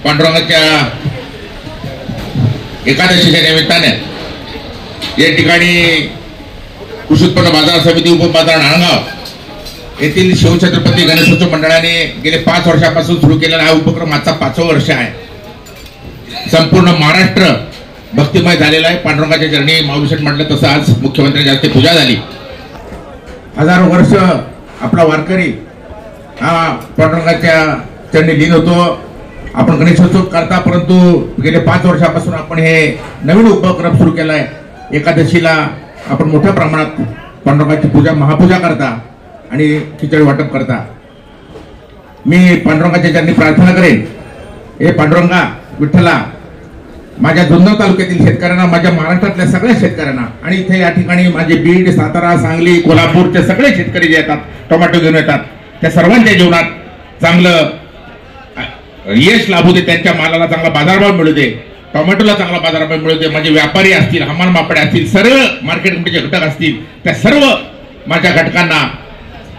पांडुरंगाच्या एकादशीच्या निमित्ताने या ठिकाणी कृषी उत्पन्न बाजार समिती उपबाजार नांदगाव येथील शिवछत्रपती गणेशोत्सव मंडळाने गेले 5 वर्षापासून सुरू केलेला हा उपक्रम आजचा 5वं वर्ष आहे। संपूर्ण महाराष्ट्र भक्तिमय झालेला आहे। पांडुरंगाच्या चरणी माऊलीशेठ म्हटलं तसं आज मुख्यमंत्र्यांच्या हस्ते पूजा झाली। हजारो वर्ष आपला वारकरी हा पांडुरंगाच्या चरणी लीन होतो। आपण गणेशोत्सव करता, परंतु गेले 5 वर्षापासून आपण हे नवीन उपक्रम सुरू केला आहे। एकादशीला आपण मोठ्या प्रमाणात पांडुरंगाची पूजा महापूजा करता आणि खिचडी वाटप करता। मी पांडुरंगाच्या चरणी प्रार्थना करेन, हे पांडुरंगा विठ्ठला माझ्या जुन्नर तालुक्यातील शेतकऱ्यांना, माझ्या महाराष्ट्रातल्या सगळ्या शेतकऱ्यांना आणि इथे या ठिकाणी माझे बीड, सातारा, सांगली, कोल्हापूरचे सगळे शेतकरी जे येतात टोमॅटो घेऊन येतात, त्या सर्वांच्या जीवनात चांगलं यश लाभू दे, त्यांच्या मालाला चांगला बाजारभाव मिळू दे, टोमॅटोला चांगला बाजारभाव मिळू दे। माझे व्यापारी असतील, हमाल मापडे असतील, सर्व मार्केट कमिटीचे घटक असतील, त्या सर्व माझ्या घटकांना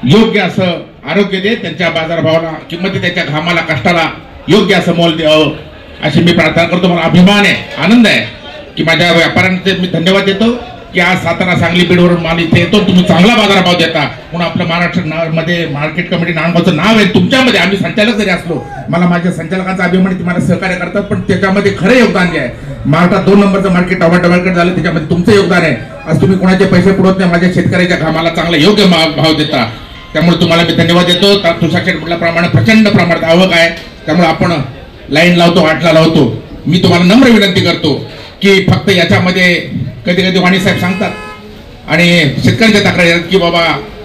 योग्य असं आरोग्य दे, त्यांच्या बाजारभावाला किंमत, त्यांच्या घामाला कष्टाला योग्य असं मोल द्यावं अशी मी प्रार्थना करतो। मला अभिमान आहे, आनंद आहे की माझ्या व्यापाऱ्यांचे मी धन्यवाद देतो की आज सातारा, सांगली, बीडवरून माल इथे येतो, तुम्ही चांगला बाजारभाव देता म्हणून आपलं महाराष्ट्रामध्ये मार्केट कमिटी नांदगावचं नाव आहे। तुमच्यामध्ये आम्ही संचालक जरी असलो, मला माझ्या संचालकांचा अभिमान, तुम्हाला सहकार्य करतात, पण त्याच्यामध्ये खरं योगदान जे आहे, महाराष्ट्रात 2 नंबरचं मार्केट टोमॅटो मार्केट झालं, त्याच्यामध्ये तुमचं योगदान आहे। आज तुम्ही कोणाचे पैसे पुरवत नाही, माझ्या शेतकऱ्याच्या घामाला चांगला योग्य भाव देता, त्यामुळे तुम्हाला मी धन्यवाद देतो। तुषार शेठ म्हटल्याप्रमाणे प्रचंड प्रमाणात आवक आहे, त्यामुळे आपण लाईन लावतो, 8ला लावतो। मी तुम्हाला नम्र विनंती करतो की फक्त याच्यामध्ये कधी कधी वाणी साहेब सांगतात आणि शेतकऱ्यांच्या तक्रारी येतात की बाबा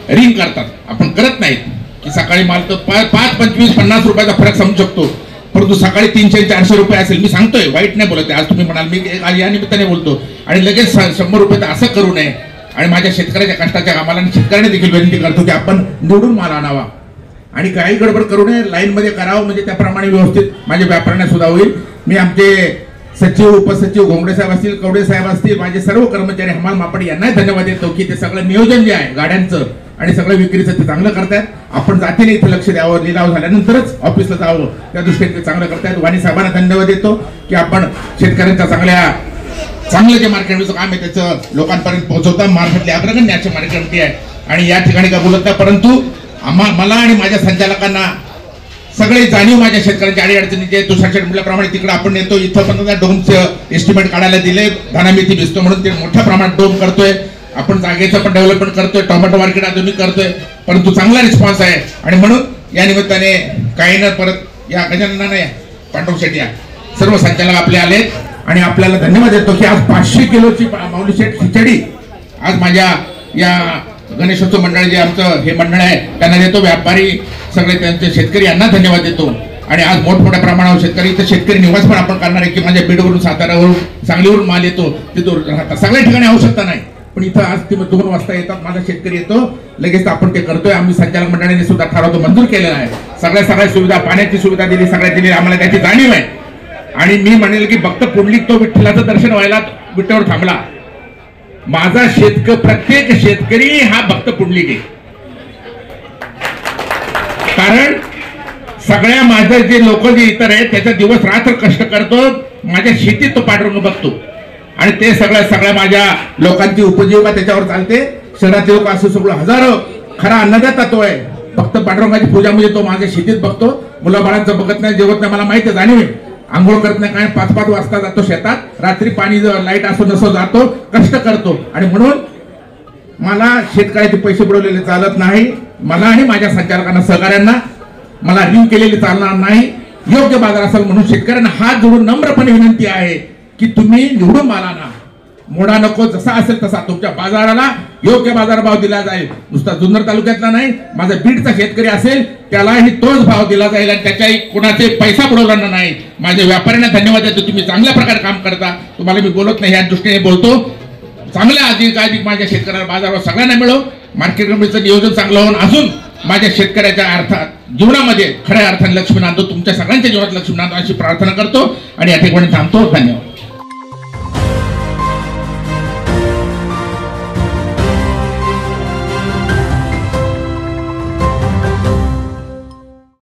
रिंग करतात, आपण करत नाहीत की सकाळी माल तर 5, 25, 50 रुपयाचा फरक समजू शकतो, परंतु सकाळी 300-400 रुपये असेल, मी सांगतोय, वाईट नाही बोलत आहे। आज तुम्ही म्हणाल मी आज या निमित्ताने बोलतो आणि लगेच 100 रुपये तर असं करू नये आणि माझ्या शेतकऱ्याच्या कष्टाच्या कामाला आणि शेतकऱ्याने देखील विनंती करतो की आपण निवडून माल आणावा आणि काही गडबड करू नये, लाईन मध्ये करावं, म्हणजे त्याप्रमाणे व्यवस्थित माझ्या व्यापाऱ्यांना सुद्धा होईल। मी आमचे सचिव, उपसचिव घोंगडे साहेब असतील, कवडे साहेब असतील, माझे सर्व कर्मचारी, हमाल मापड यांनाही धन्यवाद देतो की ते सगळं नियोजन जे आहे गाड्यांचं आणि सगळं विक्रीचं ते चांगलं करतायत। आपण जातीने इथे लक्ष द्यावं, लिलाव झाल्यानंतरच ऑफिसला जावं, त्या दृष्टीने ते चांगलं करतायत। वाणी साहेबांना धन्यवाद देतो की आपण शेतकऱ्यांच्या चांगलं जे मार्केटचं काम आहे त्याचं लोकांपर्यंत पोहोचवता। महाराष्ट्रातली अग्रगण्य अशी मार्केट कमिटी आहे आणि या ठिकाणी काय बोलत नाही, परंतु मला आणि माझ्या संचालकांना सगळे जाणीव माझ्या शेतकऱ्यांच्या अडीअडचणीचे तुषार शेठ म्हटल्याप्रमाणे तिकडे आपण येतो, इथं पण डोमचं एस्टिमेट काढायला दिले, धानामेथी भिजतो म्हणून ते मोठ्या प्रमाणात डोम करतोय, आपण जागेचं पण डेव्हलपमेंट करतोय, टोमॅटो मार्केट अजूनही करतोय, परंतु चांगला रिस्पॉन्स आहे आणि म्हणून या निमित्ताने काही न परत या गजाननाने पांडुरंग शेठ या सर्व संचालक आपले आलेत आणि आपल्याला धन्यवाद देतो की आज 500 किलोची माऊलीशेठ खिचडी आज माझ्या या गणेशोत्सव मंडळ जे आमचं हे मंडळ आहे त्यांना देतो। व्यापारी सगळे त्यांचे शेतकरी यांना धन्यवाद देतो आणि आज मोठमोठ्या प्रमाणावर शेतकरी, तर शेतकरी निवास पण आपण करणार आहे की माझ्या बीडवरून, सातारावरून, सांगलीवरून माल येतो, तिथून राहतात, सगळ्या ठिकाणी आवश्यकता नाही, पण इथं आज ते 2 वाजता येतात, माझा शेतकरी येतो, लगेच आपण ते करतोय। आम्ही संचालक मंडळाने सुद्धा ठराव मंजूर केलेला आहे, सगळ्या सुविधा, पाण्याची सुविधा दिली, सगळ्या दिली, आम्हाला त्याची जाणीव आहे आणि मी म्हणेल की भक्त पुंडलिक तो विठ्ठलाचं दर्शन व्हायला विटेवर थांबला। माझा प्रत्येक शेतकरी हा भक्त पुंडलिक आहे, कारण सगळ्या माझे जे लोक जे इतर आहेत त्याचा दिवस रात्र कष्ट करतो, माझ्या शेतीत तो पांडुरंग बघतो आणि ते सगळ्या माझ्या लोकांची उपजीविका त्याच्यावर चालते। शहरातले लोक असं सगळं हजारो खरा अन्नदाता तो आहे, फक्त पांडुरंगाची पूजा म्हणजे तो माझ्या शेतीत बघतो, मुलाबाळांचं बघत नाही, जेवत नाही, मला माहिती आहे, जाणीव आहे। आंघोळ करत नाही, काय 5-5 वाजता जातो शेतात, रात्री पाणी लाईट असो नसो जातो, कष्ट करतो आणि म्हणून मला शेतकऱ्याचे पैसे बुडवलेले चालत नाही, मला आणि माझ्या संचालकांना, सहकार्यांना मला रिंग केलेली चालणार नाही, योग्य बाजार असेल म्हणून शेतकऱ्यांना हात जोडून नम्रपणे विनंती आहे की तुम्ही निवडून माल आणा, मोडा नको, जसा असेल तसा तुमच्या बाजाराला योग्य बाजारभाव दिला जाईल। नुसता जुन्नर तालुक्यातला नाही, माझा बीडचा शेतकरी असेल त्यालाही तोच भाव दिला जाईल आणि त्याच्याही कोणाचे पैसा बुडवला नाही। माझ्या व्यापाऱ्यांना धन्यवाद देतो, तुम्ही चांगल्या प्रकारे काम करता, तुम्हाला मी बोलत नाही, या दृष्टीने बोलतो। चांगल्या अधिक माझ्या शेतकऱ्याला बाजारभाव सगळ्यांना मिळो, मार्केट कमिटीचं नियोजन चांगलं होऊन अजून माझ्या शेतकऱ्याच्या अर्थात जीवनामध्ये खऱ्या अर्थाने लक्ष्मी नांदो, तुमच्या सगळ्यांच्या जीवनात लक्ष्मी नांदो अशी प्रार्थना करतो आणि या ठिकाणी थांबतो। धन्यवाद।